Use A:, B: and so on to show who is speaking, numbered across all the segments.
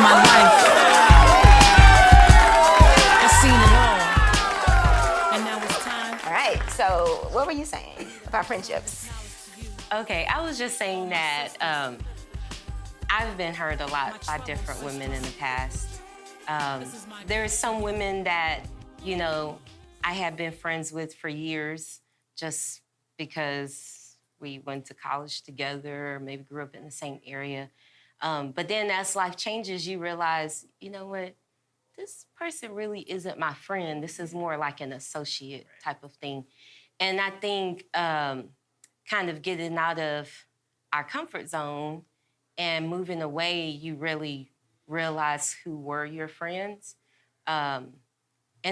A: my life. I've seen it all. And now it's time.
B: All right, so what were you saying about friendships?
C: Okay, I was just saying that I've been hurt a lot by different women in the past. There's some women that, you know, I have been friends with for years just because we went to college together, or maybe grew up in the same area. But then as life changes, you realize, you know what? This person really isn't my friend. This is more like an associate type of thing. And I think kind of getting out of our comfort zone and moving away, you really realize who were your friends. And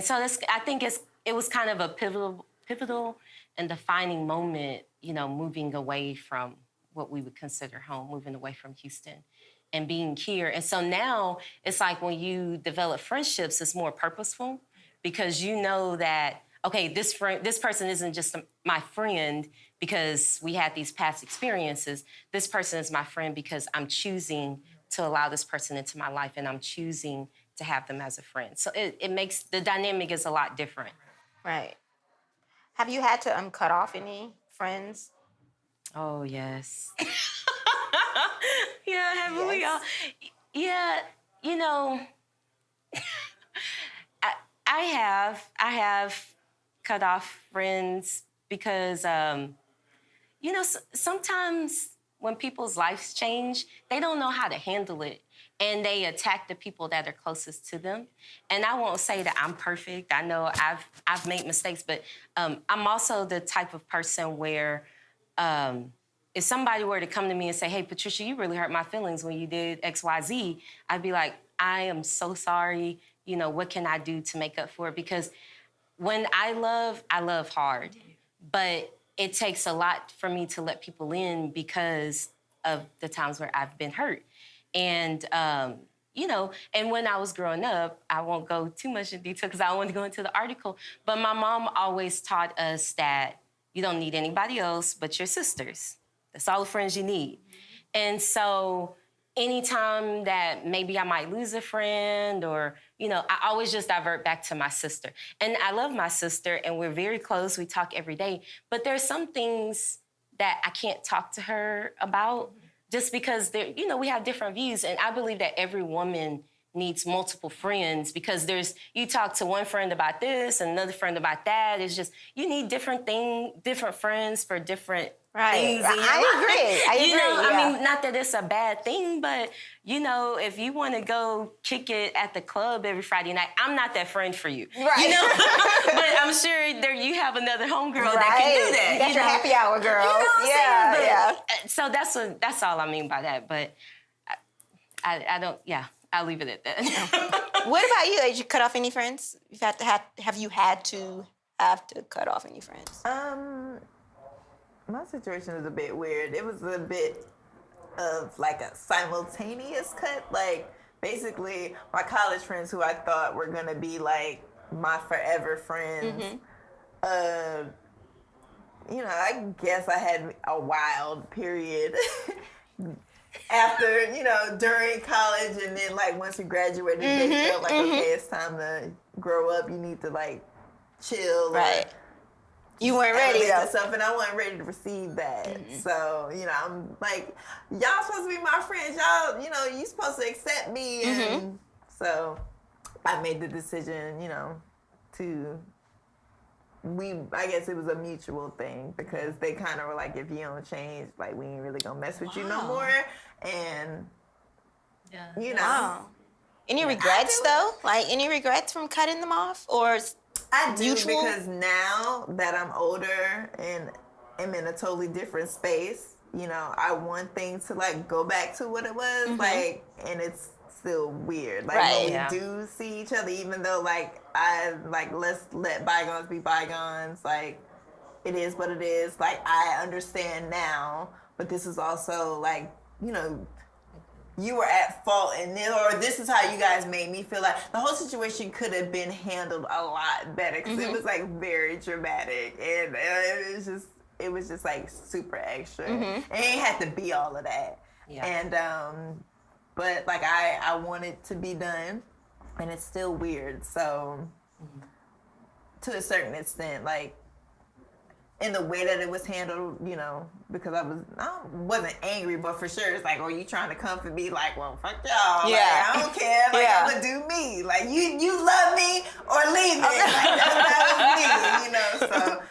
C: so I think it was kind of a pivotal and defining moment, you know, moving away from what we would consider home, moving away from Houston and being here. And so now it's like when you develop friendships, it's more purposeful because you know that, okay, this person isn't just my friend because we had these past experiences. This person is my friend because I'm choosing to allow this person into my life and I'm choosing to have them as a friend. So it makes, the dynamic is a lot different.
B: Right. Have you had to cut off any friends?
C: Oh, yes. Yeah, haven't we all? Yeah, you know, I have cut off friends because, you know, sometimes when people's lives change, they don't know how to handle it. And they attack the people that are closest to them. And I won't say that I'm perfect. I know I've made mistakes, but I'm also the type of person where if somebody were to come to me and say, hey, Patricia, you really hurt my feelings when you did X, Y, Z, I'd be like, I am so sorry. You know, what can I do to make up for it? Because when I love hard. But it takes a lot for me to let people in because of the times where I've been hurt. And, you know, and when I was growing up, I won't go too much in detail because I don't want to go into the article, but my mom always taught us that you don't need anybody else but your sisters. That's all the friends you need. And so anytime that maybe I might lose a friend or, you know, I always just divert back to my sister. And I love my sister and we're very close. We talk every day. But there's some things that I can't talk to her about just because you know, we have different views. And I believe that every woman needs multiple friends because you talk to one friend about this and another friend about that. It's just, you need different friends for different things.
B: I agree.
C: You know,
B: yeah.
C: I mean, not that it's a bad thing, but, you know, if you want to go kick it at the club every Friday night, I'm not that friend for you.
B: Right.
C: You know? But I'm sure you have another homegirl that can do that.
B: That's your happy hour girl.
C: You know what I'm saying?
B: Yeah.
C: So that's all I mean by that. But I don't, I'll leave it at that.
B: What about you? Did you cut off any friends? Have you had to cut off any friends?
D: My situation is a bit weird. It was a bit of like a simultaneous cut. Like basically my college friends who I thought were gonna be like my forever friends. You know, I guess I had a wild period after, you know, during college and then like once we graduated, they felt like, okay, it's time to grow up. You need to like chill.
B: Right. You weren't ready though.
D: Stuff, and I wasn't ready to receive that. So, you know, I'm like, y'all supposed to be my friends. Y'all, you know, you supposed to accept me. And so I made the decision, you know, I guess it was a mutual thing because they kind of were like, if you don't change, like, we ain't really gonna mess with you no more. And, you know.
B: Wow. Any regrets though? Like any regrets from cutting them off or
D: I do
B: mutual?
D: Because now that I'm older and am in a totally different space, you know, I want things to like go back to what it was, like, and it's still weird. Like when we do see each other, even though like let's let bygones be bygones, like it is what it is. Like I understand now, but this is also like, you know, you were at fault in this, or this is how you guys made me feel. Like the whole situation could have been handled a lot better because it was like very dramatic and it was just like super extra. And it had to be all of that. And but like I want it to be done, and it's still weird. So to a certain extent, like in the way that it was handled, you know, because I wasn't angry, but for sure it's like, oh, you trying to comfort me? Like, well, fuck y'all.
B: Yeah.
D: Like, I don't care. Like, I'm gonna do me. Like, you love me or leave me. Like, that was me, you know. So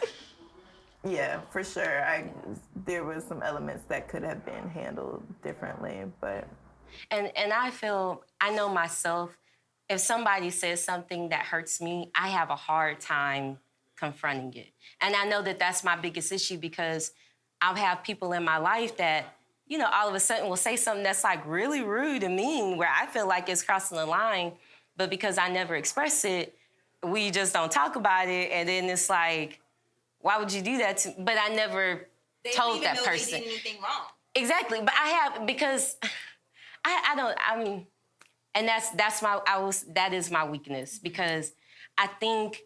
D: yeah, for sure. There was some elements that could have been handled differently, but.
C: And I know myself, if somebody says something that hurts me, I have a hard time confronting it. And I know that that's my biggest issue because I'll have people in my life that, you know, all of a sudden will say something that's like really rude and mean where I feel like it's crossing the line, but because I never express it, we just don't talk about it. And then it's like, why would you do that to me? But I never told that person.
B: They did anything wrong.
C: Exactly, but I have, because and that is my weakness, because I think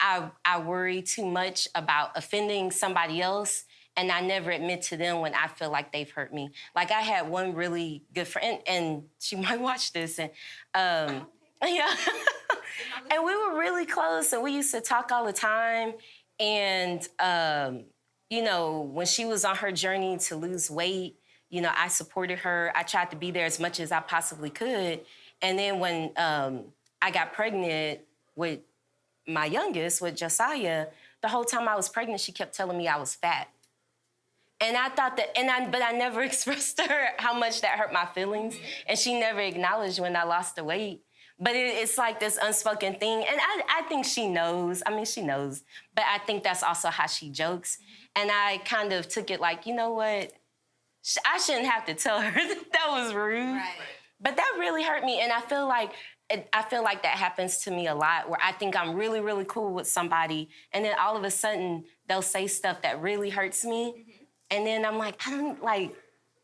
C: I worry too much about offending somebody else, and I never admit to them when I feel like they've hurt me. Like I had one really good friend, and she might watch this, and yeah, and we were really close, and we used to talk all the time, and you know, when she was on her journey to lose weight, you know, I supported her. I tried to be there as much as I possibly could. And then when I got pregnant with my youngest, with Josiah, the whole time I was pregnant, she kept telling me I was fat. And I thought that, but I never expressed to her how much that hurt my feelings. And she never acknowledged when I lost the weight. But it's like this unspoken thing. And I think she knows. I mean, she knows. But I think that's also how she jokes. And I kind of took it like, you know what? I shouldn't have to tell her that was rude. Right. But that really hurt me. And I feel like that happens to me a lot, where I think I'm really, really cool with somebody, and then all of a sudden they'll say stuff that really hurts me. Mm-hmm. And then I'm like,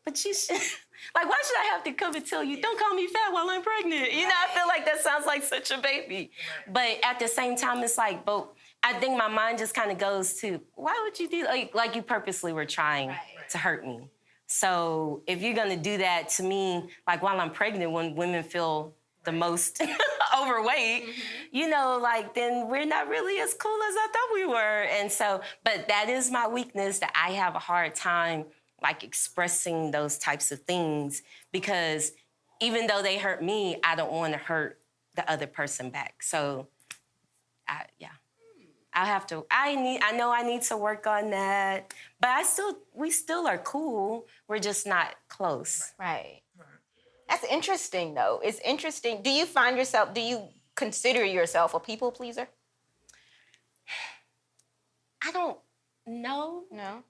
C: but you should, like, why should I have to come and tell you, don't call me fat while I'm pregnant? You know, I feel like that sounds like such a baby. But at the same time, it's like, but I think my mind just kind of goes to, why would you do, like you purposely were trying to hurt me. So if you're gonna do that to me, like while I'm pregnant, when women feel the most overweight, you know, like then we're not really as cool as I thought we were. And so, but that is my weakness, that I have a hard time like expressing those types of things, because even though they hurt me, I don't want to hurt the other person back. So, I know I need to work on that, but we still are cool. We're just not close.
B: Right. That's interesting, though. It's interesting. Do you consider yourself a people pleaser?
C: I don't know.
B: No.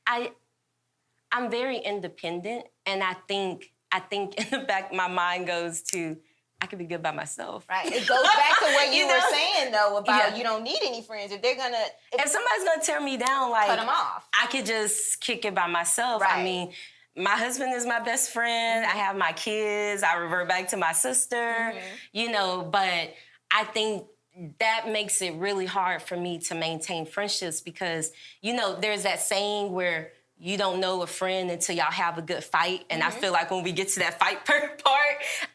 C: I'm very independent, and I think in the back my mind goes to, I could be good by myself.
B: Right. It goes back to what you were saying, though, about you don't need any friends. If
C: somebody's gonna tear me down, like,
B: cut them off.
C: I could just kick it by myself. Right. I mean, my husband is my best friend. Mm-hmm. I have my kids. I revert back to my sister, you know, but I think that makes it really hard for me to maintain friendships, because, you know, there's that saying where you don't know a friend until y'all have a good fight. And I feel like when we get to that fight part,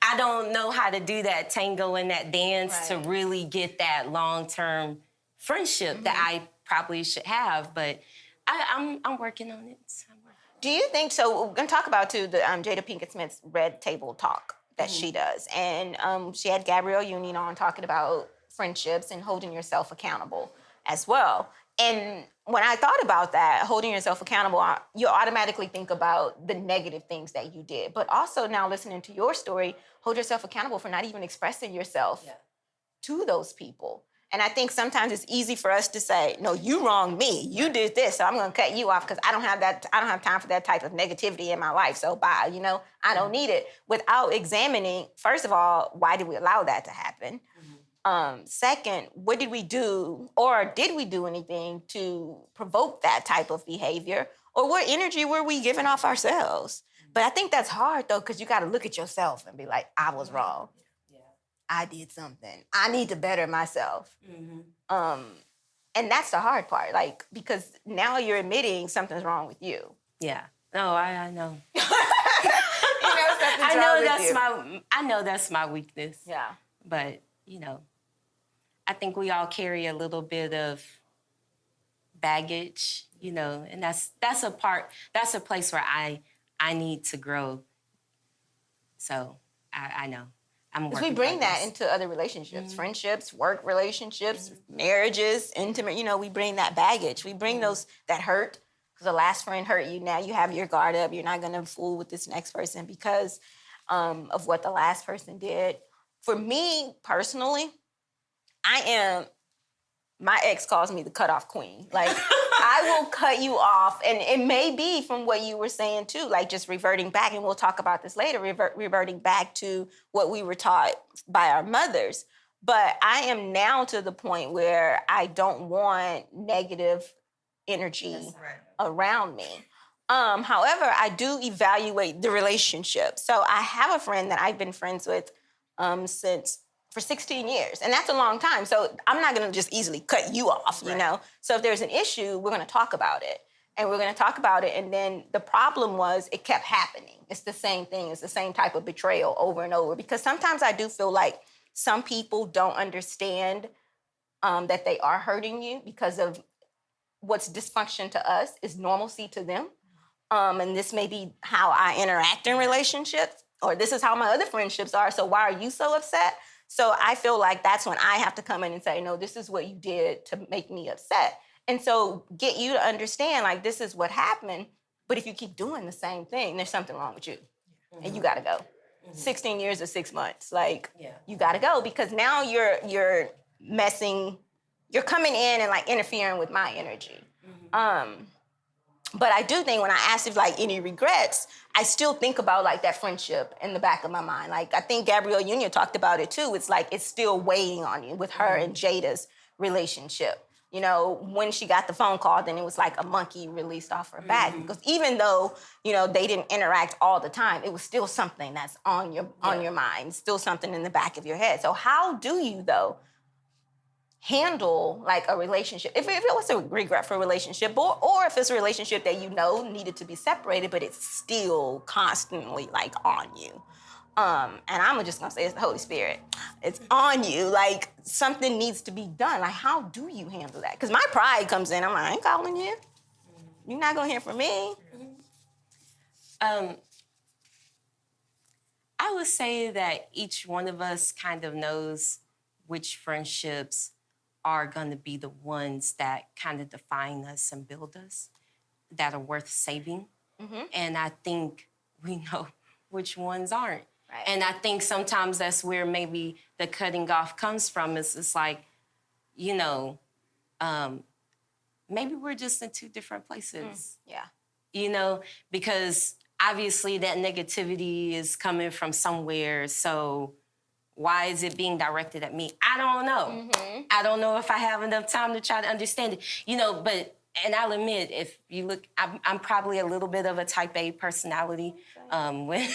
C: I don't know how to do that tango and that dance to really get that long-term friendship that I probably should have. But I'm working on it.
B: Do you think so? We're going to talk about, too, the Jada Pinkett Smith's Red Table Talk that she does. And she had Gabrielle Union on talking about friendships and holding yourself accountable as well. And when I thought about that, holding yourself accountable, you automatically think about the negative things that you did. But also now listening to your story, hold yourself accountable for not even expressing yourself to those people. And I think sometimes it's easy for us to say, no, you wronged me. You did this, so I'm going to cut you off because I don't have time for that type of negativity in my life. So bye, you know, I don't need it. Without examining, first of all, why did we allow that to happen? Second, what did we do, or did we do anything to provoke that type of behavior? Or what energy were we giving off ourselves? But I think that's hard, though, because you got to look at yourself and be like, I was wrong. I did something. I need to better myself. And that's the hard part, like, because now you're admitting something's wrong with you.
C: Yeah. No, I know.
B: You know,
C: I know that's my weakness.
B: Yeah.
C: But, I think we all carry a little bit of baggage, and that's a place where I need to grow. So I know.
B: Because we bring that into other relationships, friendships, work relationships, marriages, intimate, we bring that baggage. We bring that hurt. Because the last friend hurt you, now you have your guard up. You're not going to fool with this next person because of what the last person did. For me, personally, my ex calls me the cutoff queen. Like, I will cut you off. And it may be from what you were saying, too, like just reverting back. And we'll talk about this later, reverting back to what we were taught by our mothers. But I am now to the point where I don't want negative energy around me. However, I do evaluate the relationship. So I have a friend that I've been friends with for 16 years. And that's a long time. So I'm not going to just easily cut you off, So if there's an issue, we're going to talk about it. And we're going to talk about it. And then the problem was it kept happening. It's the same thing. It's the same type of betrayal over and over. Because sometimes I do feel like some people don't understand that they are hurting you because of what's dysfunction to us is normalcy to them. And this may be how I interact in relationships, or this is how my other friendships are. So why are you so upset? So I feel like that's when I have to come in and say, no, this is what you did to make me upset. And so get you to understand, like, this is what happened. But if you keep doing the same thing, there's something wrong with you. And you got to go. 16 years or 6 months. Like, you got to go because now you're coming in and, like, interfering with my energy. But I do think when I asked if, like, any regrets, I still think about, like, that friendship in the back of my mind. Like, I think Gabrielle Union talked about it, too. It's like it's still weighing on you with her and Jada's relationship. When she got the phone call, then it was like a monkey released off her back. Because even though, they didn't interact all the time, it was still something that's on your mind, still something in the back of your head. So how do you, though, handle like a relationship, if it was a regretful relationship, or if it's a relationship that needed to be separated, but it's still constantly like on you. And I'm just gonna say it's the Holy Spirit. It's on you. Like something needs to be done. Like how do you handle that? Because my pride comes in. I'm like, I ain't calling you. You're not gonna hear from me.
C: I would say that each one of us kind of knows which friendships are going to be the ones that kind of define us and build us, that are worth saving. And I think we know which ones aren't.
B: Right.
C: And I think sometimes that's where maybe the cutting off comes from. It's like, maybe we're just in two different places.
B: Yeah.
C: Because obviously that negativity is coming from somewhere. So why is it being directed at me? I don't know. I don't know if I have enough time to try to understand it. And I'll admit, if you look, I'm probably a little bit of a type A personality. I'm a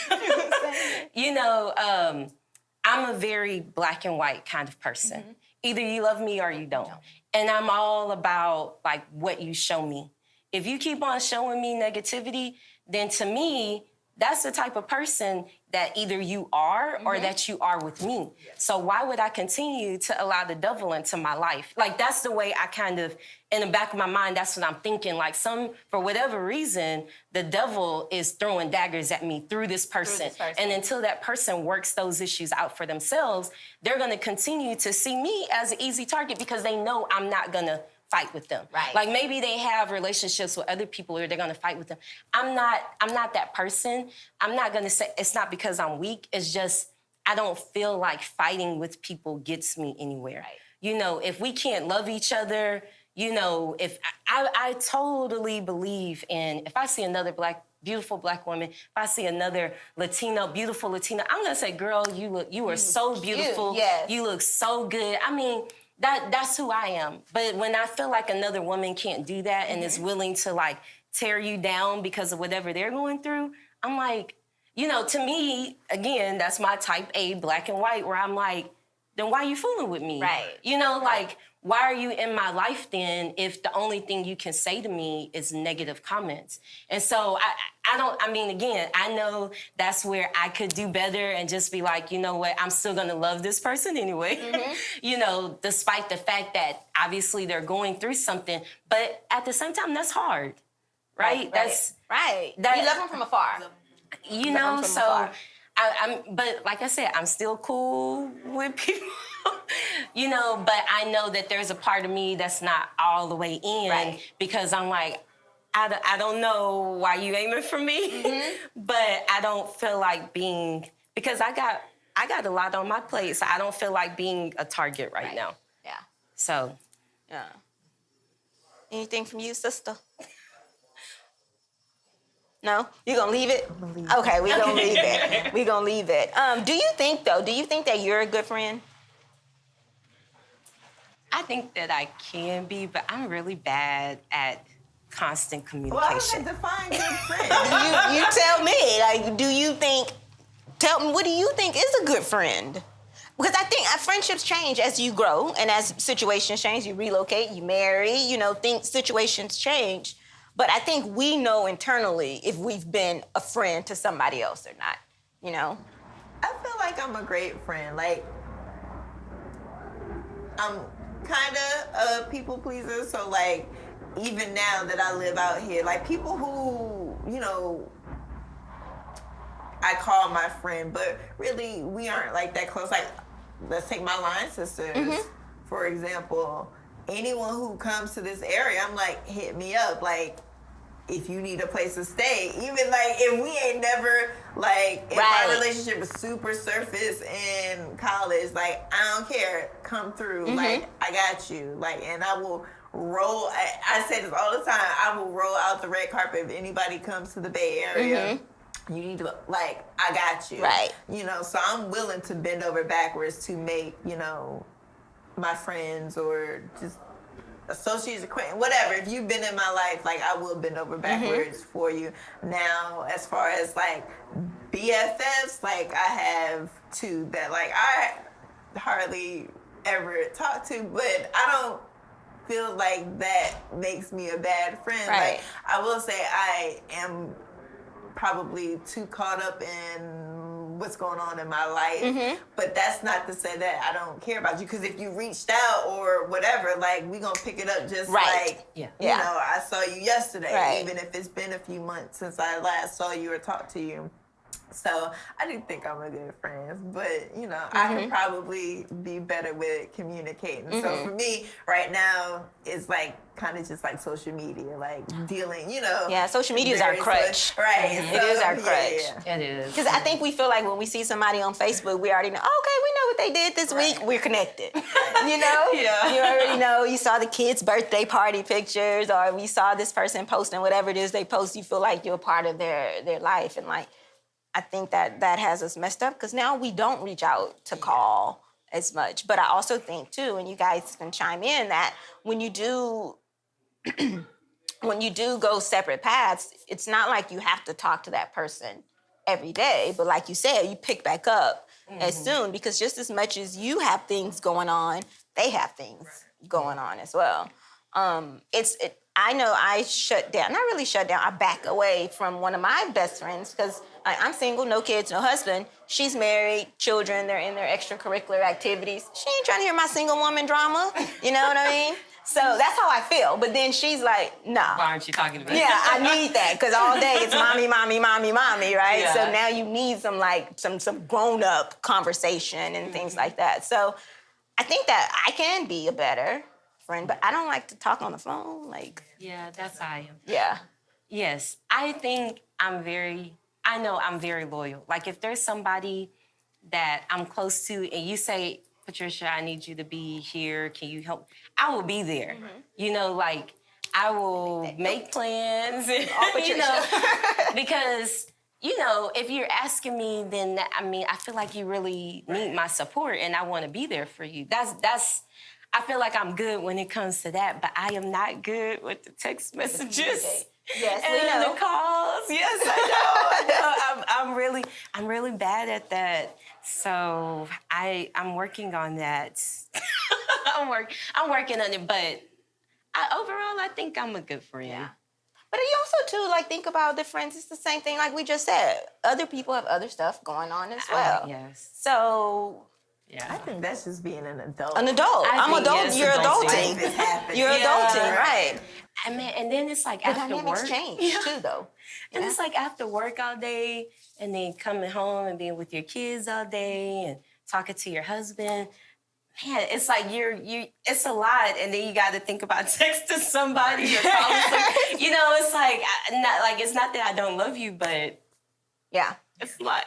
C: very black and white kind of person. Either you love me or you don't. And I'm all about like what you show me. If you keep on showing me negativity, then to me, that's the type of person that either you are or that you are with me. So why would I continue to allow the devil into my life? Like, that's the way I kind of, in the back of my mind, that's what I'm thinking. Like, for whatever reason, the devil is throwing daggers at me through this person. And until that person works those issues out for themselves, they're going to continue to see me as an easy target because they know I'm not going to fight with them.
B: Right.
C: Like maybe they have relationships with other people or they're gonna fight with them. I'm not that person. I'm not gonna say it's not because I'm weak. It's just I don't feel like fighting with people gets me anywhere.
B: Right.
C: If we can't love each other, if I totally believe in if I see another beautiful black woman, if I see another beautiful Latina, I'm gonna say, girl, you are so beautiful.
B: Yes.
C: You look so good. I mean, that's who I am. But when I feel like another woman can't do that and is willing to like tear you down because of whatever they're going through, I'm like, to me, again, that's my type A black and white where I'm like, then why are you fooling with me?
B: Right.
C: Like, why are you in my life then if the only thing you can say to me is negative comments? And so again, I know that's where I could do better and just be like, you know what, I'm still gonna love this person anyway. Despite the fact that obviously they're going through something, but at the same time, that's hard, right?
B: That's right. You love them from afar.
C: But like I said, I'm still cool with people, but I know that there's a part of me that's not all the way in because I'm like, I don't know why you aiming for me, but I don't feel like because I got a lot on my plate, so I don't feel like being a target right now.
B: Yeah.
C: So.
B: Yeah. Anything from you, sister? No? You gonna leave it? Okay, we gonna leave it. We gonna leave it. Do you think that you're a good friend?
C: I think that I can be, but I'm really bad at constant communication.
D: Well, I define good friend.
B: You tell me. Like, tell me, what do you think is a good friend? Because I think friendships change as you grow and as situations change. You relocate, you marry, situations change. But I think we know internally if we've been a friend to somebody else or not,
D: I feel like I'm a great friend. Like, I'm kind of a people pleaser. So, like, even now that I live out here, like, people who, I call my friend, but really we aren't like that close. Like, let's take my line sisters, for example. Anyone who comes to this area, I'm like, hit me up. Like, if you need a place to stay, even like if we ain't never like, if our relationship is super surface in college, like, I don't care, come through. Like, I got you. Like, and I will roll. I say this all the time. I will roll out the red carpet if anybody comes to the Bay Area. You need to, like, I got you.
B: Right.
D: So I'm willing to bend over backwards to make, my friends or just associates, acquaintance, whatever. If you've been in my life, like, I will bend over backwards for you. Now, as far as, like, BFFs, like, I have two that, like, I hardly ever talk to, but I don't feel like that makes me a bad friend.
B: Right.
D: Like, I will say I am probably too caught up in what's going on in my life, but that's not to say that I don't care about you, because if you reached out or whatever, like, we gonna pick it up just like, I saw you yesterday, even if it's been a few months since I last saw you or talked to you. So I do think I'm a good friend, but I could probably be better with communicating. So for me right now, it's like kind of just like social media, like dealing,
B: Yeah, social media is our crutch.
D: Right.
B: It is our crutch.
C: It is.
B: Because I think we feel like when we see somebody on Facebook, we already know, okay, we know what they did this week. We're connected.
C: Yeah.
B: You already know. You saw the kids' birthday party pictures, or we saw this person posting whatever it is they post. You feel like you're a part of their life. And, like, I think that has us messed up, because now we don't reach out to call as much. But I also think, too, and you guys can chime in, that when you do go separate paths, it's not like you have to talk to that person every day. But like you said, you pick back up as soon, because just as much as you have things going on, they have things going on as well. I know I shut down, not really shut down, I back away from one of my best friends, because I'm single, no kids, no husband. She's married, children, they're in their extracurricular activities. She ain't trying to hear my single woman drama, you know what I mean? So that's how I feel. But then she's like, nah.
C: Why aren't you talking to me?
B: Yeah, I need that, because all day it's mommy, mommy, mommy, mommy, right?
C: Yeah.
B: So now you need some, like, some grown-up conversation and things like that. So I think that I can be a better friend, but I don't like to talk on the phone. Like,
C: Yeah, that's how I am.
B: yeah.
C: Yes, I think I'm very loyal. Like, if there's somebody that I'm close to and you say, Patricia, I need you to be here, can you help? I will be there. Like, I will make plans. Because, if you're asking me, then, I feel like you really need my support, and I want to be there for you. I feel like I'm good when it comes to that, but I am not good with the text messages.
B: Yes, we
C: and
B: know.
C: the calls. Yes, I know. I'm really bad at that. So I'm working on that. I'm working on it, but overall, I think I'm a good friend.
B: Yeah. But you also, too, like, think about the friends. It's the same thing like we just said. Other people have other stuff going on as well.
C: Yes.
B: So...
C: Yeah.
D: I think that's just being an adult.
B: An adult. I'm adult.
C: Yes,
B: You're
C: adulting.
B: adulting. You're adulting, right?
C: And then it's like
B: The
C: after
B: dynamics
C: work.
B: change, too, though.
C: And it's like after work all day, and then coming home and being with your kids all day, and talking to your husband. Man, it's like it's a lot, and then you got to think about texting somebody or calling somebody. You know, it's like it's not that I don't love you, but
B: Yeah.
C: it's a lot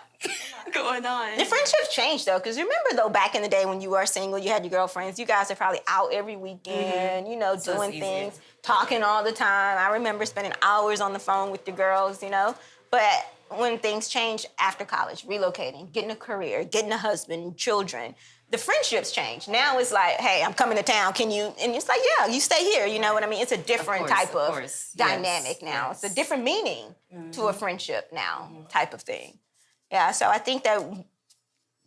C: going on.
B: The friendships change, though, because remember, though, back in the day when you were single, you had your girlfriends. You guys are probably out every weekend, you know,
C: So it's
B: doing
C: easier.
B: things, talking all the time. I remember spending hours on the phone with your girls, you know. But when things change after college, relocating, getting a career, getting a husband, children, the friendships change. Now it's like, hey, I'm coming to town. Can you? And it's like, yeah, you stay here. You know what I mean? It's a different type of dynamic now.
C: Yes.
B: It's a different meaning to a friendship now, type of thing. Yeah, so I think that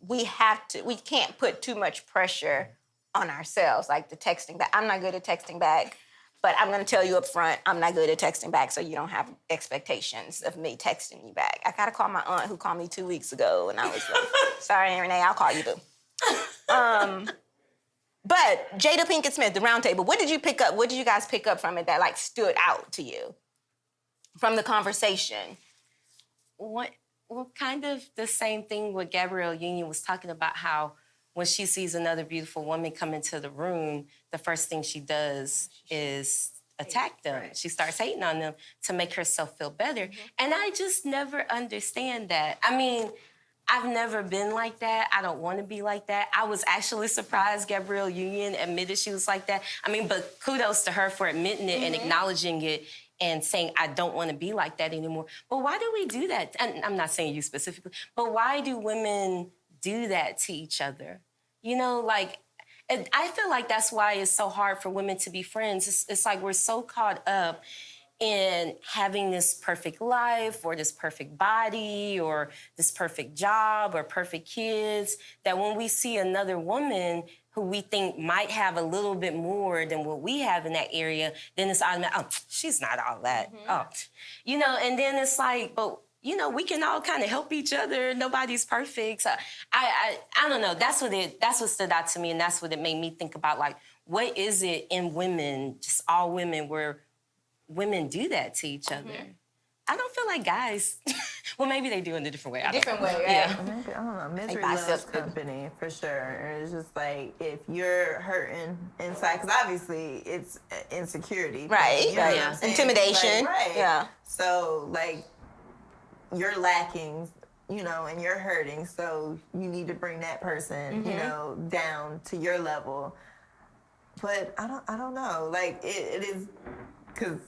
B: we can't put too much pressure on ourselves, like the texting back. I'm not good at texting back, but I'm gonna tell you up front, I'm not good at texting back, so you don't have expectations of me texting you back. I gotta call my aunt who called me 2 weeks ago, and I was like, sorry, Renee, I'll call you, boo. But Jada Pinkett Smith, the round table, what did you pick up? What did you guys pick up from it that like stood out to you from the conversation?
C: Well, kind of the same thing what Gabrielle Union was talking about, how when she sees another beautiful woman come into the room, the first thing she does is attack them. Right. She starts hating on them to make herself feel better. Mm-hmm. And I just never understand that. I mean, I've never been like that. I don't want to be like that. I was actually surprised Gabrielle Union admitted she was like that. I mean, but kudos to her for admitting it and acknowledging it and saying, I don't want to be like that anymore. But why do we do that? And I'm not saying you specifically, but why do women do that to each other? You know, like, I feel like that's why it's so hard for women to be friends. It's like we're so caught up in having this perfect life or this perfect body or this perfect job or perfect kids that when we see another woman who we think might have a little bit more than what we have in that area, then it's automatic, oh, she's not all that. Oh, you know, and then it's like, but you know, we can all kind of help each other. Nobody's perfect. So I don't know. That's what stood out to me, and that's what it made me think about. Like, what is it in women, just all women, where women do that to each other? I don't feel like guys. Well, maybe they do in a different way.
B: Different way, right?
C: Yeah.
D: Maybe, I don't know. Misery
B: Like
D: loves company, for sure. It's just like, if you're hurting inside, because obviously it's insecurity.
B: Right,
D: you know
B: right.
D: what I'm saying?
B: Intimidation.
D: Like, right.
B: Yeah.
D: So, like, you're lacking, you know, and you're hurting, so you need to bring that person, you know, down to your level. But I don't know. Like, it is, because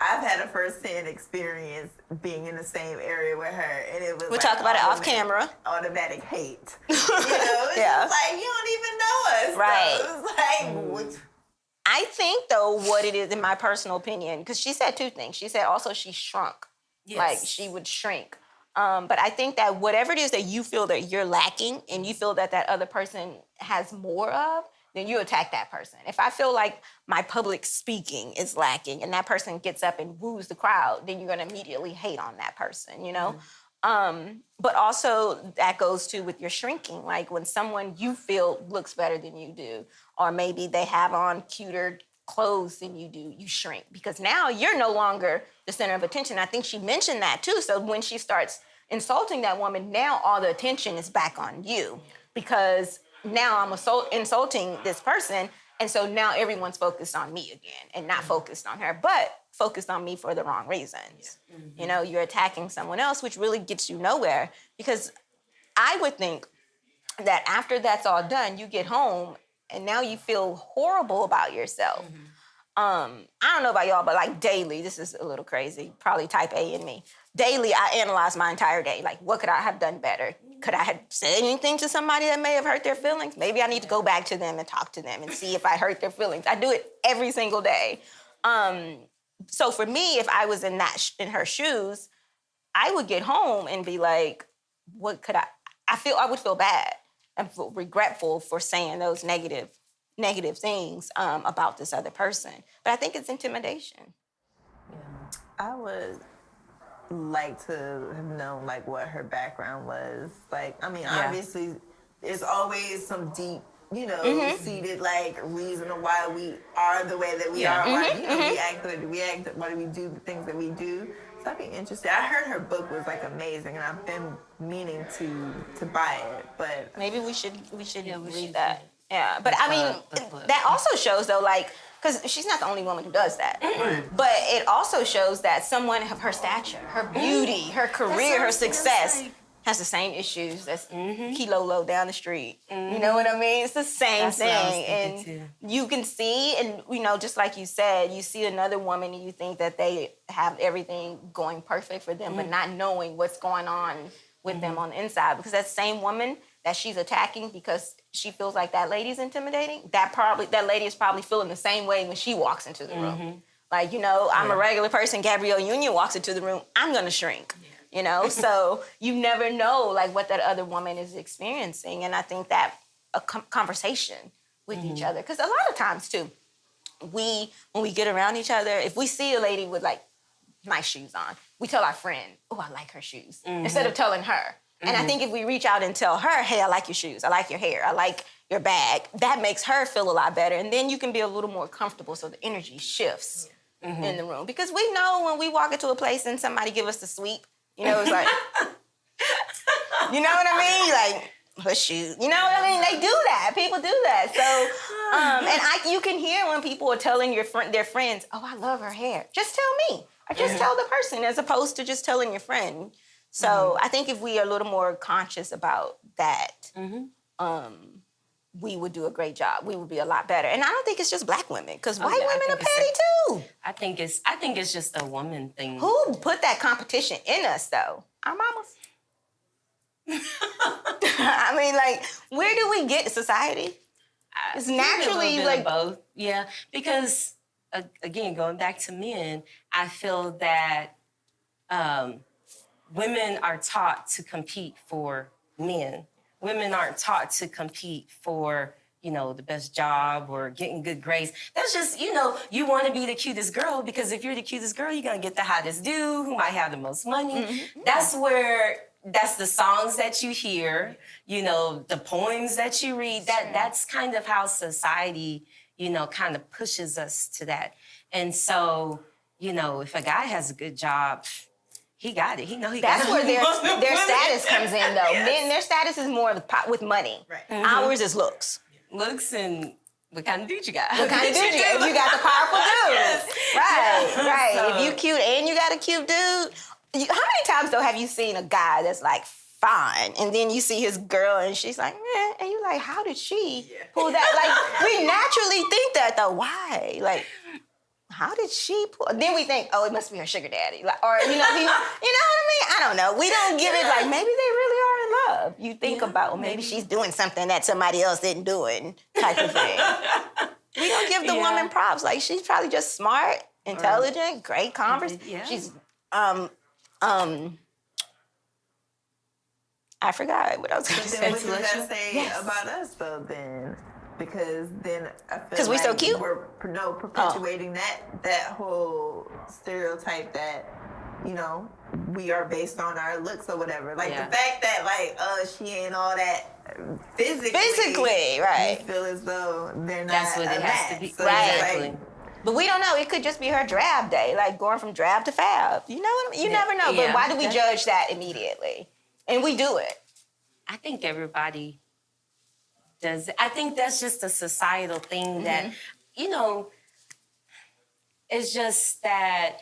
D: I've had a first-hand experience being in the same area with her, and it was
B: We'll talk about it off camera.
D: Automatic hate. You know? It's
B: Yeah.
D: just like, you don't even know us.
B: Right.
D: So it's like,
B: I think, though, what it is, in my personal opinion, because she said two things. She said also she shrunk.
C: Yes.
B: Like, she would shrink. But I think that whatever it is that you feel that you're lacking and you feel that that other person has more of, then you attack that person. If I feel like my public speaking is lacking and that person gets up and woos the crowd, then you're gonna immediately hate on that person, you know? But also that goes to with your shrinking, like when someone you feel looks better than you do, or maybe they have on cuter clothes than you do, you shrink because now you're no longer the center of attention. I think she mentioned that too. So when she starts insulting that woman, now all the attention is back on you because now I'm insulting this person. And so now everyone's focused on me again and not focused on her, but focused on me for the wrong reasons. You know, you're attacking someone else, which really gets you nowhere because I would think that after that's all done, you get home and now you feel horrible about yourself. I don't know about y'all, but like daily, this is a little crazy, probably type A in me. Daily, I analyze my entire day. Like, what could I have done better? Could I have said anything to somebody that may have hurt their feelings? Maybe I need to go back to them and talk to them and see if I hurt their feelings. I do it every single day. So for me, if I was in her shoes, I would get home and be like, what could I would feel bad. and feel regretful for saying those negative things about this other person. But I think it's intimidation.
D: I would like to have known like what her background was. Like, I mean, obviously, there's always some deep, seated like reason of why we are the way that we are. Why we act the way we act. Why do we do the things that we do? So I'd be interested. I heard her book was like amazing, and I've been meaning to buy it. But
B: maybe we should read that. Yeah, but I mean, that also shows though, like, because she's not the only woman who does that. But it also shows that someone of her stature, her beauty, her career, her success has the same issues as Kilolo down the street. You know what I mean? It's the same thing. And you can see, and just like you said, you see another woman and you think that they have everything going perfect for them, but not knowing what's going on with them on the inside. Because that same woman that she's attacking because she feels like that lady's intimidating, that lady is probably feeling the same way when she walks into the room. Like, I'm a regular person, Gabrielle Union walks into the room, I'm gonna shrink. So you never know like what that other woman is experiencing. And I think that a conversation with each other, because a lot of times too, when we get around each other, if we see a lady with like nice shoes on, we tell our friend, oh, I like her shoes, instead of telling her. And I think if we reach out and tell her, hey, I like your shoes, I like your hair, I like your bag, that makes her feel a lot better. And then you can be a little more comfortable so the energy shifts in the room. Because we know when we walk into a place and somebody give us the sweep, it's like, you know what I mean? Like, her shoes, you know what I mean? They do that. People do that. So, and you can hear when people are telling their friends, oh, I love her hair. Just tell me. Or just tell the person as opposed to just telling your friend. So I think if we are a little more conscious about that, we would do a great job. We would be a lot better. And I don't think it's just black women, because white women are petty too.
C: I think it's just a woman thing.
B: Who put that competition in us though? Our mamas. I mean, like, where do we get society? It's naturally like
C: both. Yeah, because again, going back to men, I feel that women are taught to compete for men. Women aren't taught to compete for, the best job or getting good grades. That's just, you want to be the cutest girl, because if you're the cutest girl, you're going to get the hottest dude who might have the most money. That's the songs that you hear, the poems that you read. That's kind of how society, kind of pushes us to that. And so, if a guy has a good job, he got it. He got it.
B: That's where their status comes in, though. Men, their status is more with money. Right. Ours is looks.
C: Looks and what kind of dude you got?
B: What kind of dude you got? You got the powerful dude. Yes. Right. So, if you cute and you got a cute dude. How many times, though, have you seen a guy that's like fine, and then you see his girl and she's like, and you're like, how did she pull that? Like, we naturally think that, though. Why? Like, how did she pull? Then we think, oh, it must be her sugar daddy. Like, or, you know what I mean? I don't know. We don't give it like, maybe they really are in love. You think about, well, maybe she's doing something that somebody else isn't doing, type of thing. We don't give the woman props. Like, she's probably just smart, intelligent, great conversation. Yeah. She's, I forgot what I was going to say.
D: What did that say about us, though, then? Because then I feel like
B: we so cute?
D: We're perpetuating that whole stereotype that, we are based on our looks or whatever. Like the fact that she ain't all that physically,
B: right?
D: You feel as though they're not.
C: That's what it has to be,
B: so right? But we don't know. It could just be her drab day, like going from drab to fab. You know what I mean? You never know. But why do we judge that immediately? And we do it.
C: I think everybody does it. I think that's just a societal thing that, it's just that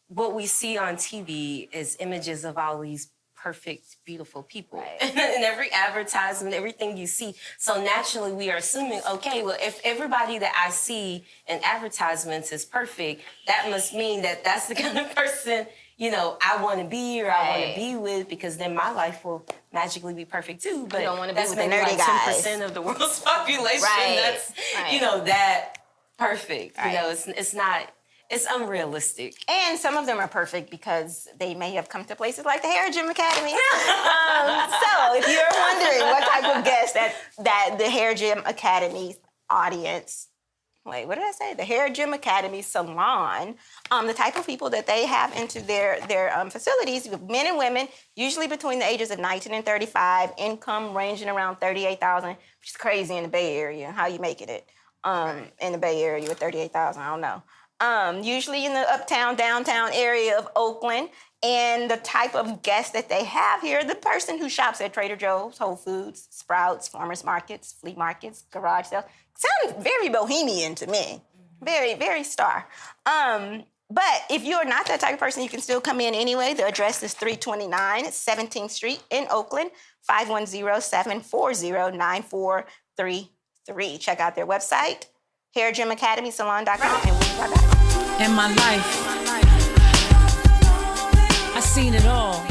C: what we see on TV is images of all these perfect, beautiful people. Right. And every advertisement, everything you see. So naturally we are assuming, okay, well, if everybody that I see in advertisements is perfect, that must mean that that's the kind of person, I want to be or I want to be with, because then my life will magically be perfect too. But
B: you don't want to be
C: that's
B: with the
C: maybe
B: nerdy
C: like
B: guys.
C: 10% of the world's population. That's, that perfect.
B: Right.
C: It's not. It's unrealistic.
B: And some of them are perfect because they may have come to places like the Hair Gym Academy. So if you're wondering what type of guest that that the Hair Gym Academy audience. Wait, what did I say? The Hair Gym Academy Salon. The type of people that they have into their facilities, men and women, usually between the ages of 19 and 35, income ranging around $38,000, which is crazy in the Bay Area. How you making it in the Bay Area with $38,000? I don't know. Usually in the uptown, downtown area of Oakland. And the type of guests that they have here, the person who shops at Trader Joe's, Whole Foods, Sprouts, farmers markets, flea markets, garage sales, sounds very bohemian to me. Very, very Starr. But if you're not that type of person, you can still come in anyway. The address is 329 17th Street in Oakland, 510-740-9433. Check out their website, hairgymacademysalon.com, and we'll be right back.
A: In my life, I seen it all.